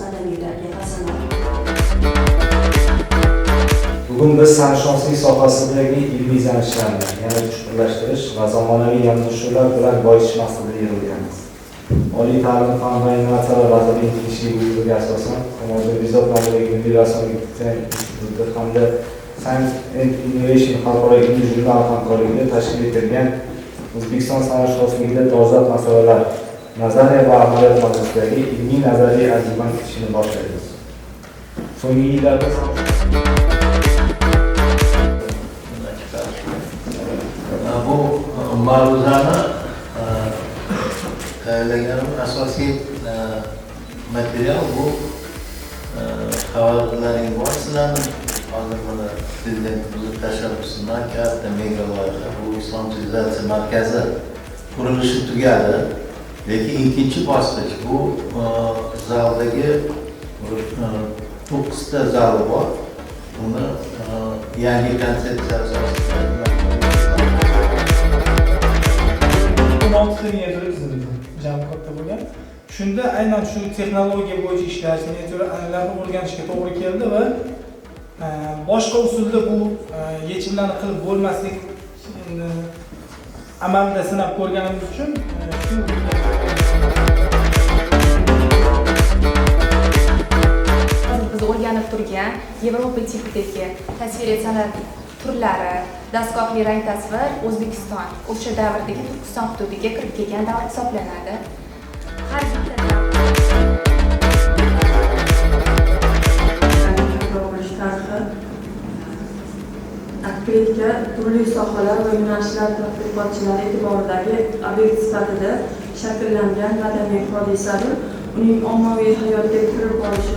qadamiylarga hasanat. Bugun biz sanatshunoslik sohasidagi ilmiy izlanishlarni yanada chuqurlashtirish va zamonaviy yondashuvlar bilan boyitish maqsadida yig'ilganmiz. Oliy ta'lim fan va innovatsiyalar vazirligining tegishli buyrugiga asosan Kamoliddin Bezok nomidagi Milliy rassomlik instituti hamda Science and Innovation xalqaro ilmiy jurnal hamkorligida tashkil etilgan O'zbekiston sanatshunosligida dolzarb masalalar nazariya va amaliyot mavzusidagi ilmiy nazariy anjuman ishini boshlaymiz. So'nggi yillarda bu mavzuni tayyorlagan asosiy material bu xabarlaring bor sizlarni hozir buni prezidentimiz tashabbusidan katta mega loyiha bu Islom sivilizatsiya markazi qurilishi tugadi, lekin ikkinchi bosqich bu zaldagi 9 ta zali bor. Buni yangi konsepsiya asosida 16 ta miniatyura chizilgan, jami katta bo'lgan. Shunda aynan shu texnologiya bo'yicha ishlash, miniatyura an'analarni o'rganishga to'g'ri keldi va boshqa usulda bu yechimlarni qilib bo'lmaslik amalda sinab ko'rganimiz uchun shu biz o'rganib turgan Yevropa tipidagi tasviriy san'at turlari, dastgohli rang tasvir O'zbekiston o'sha davrdagi Turkiston hududiga kirib kelgan davr hisoblanadi. Har bitta Aktivitga turli sohalar va yo'nalishlar tadqiqotchilari e'tiboridagi obyekt sifatida shakllangan madaniy hodisadir. Uning ommaviy hayotga kirib borishi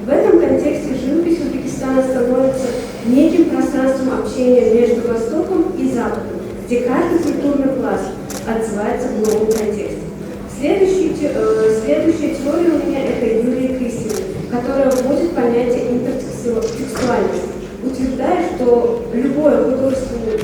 В этом контексте живопись Узбекистана становится неким пространством общения между Востоком и Западом, где каждый культурный пласт отзывается в новом контексте. Следующая теория у меня это Юлия Крисина, которая вводит понятие интертекстуальности, утверждая, что любое художественное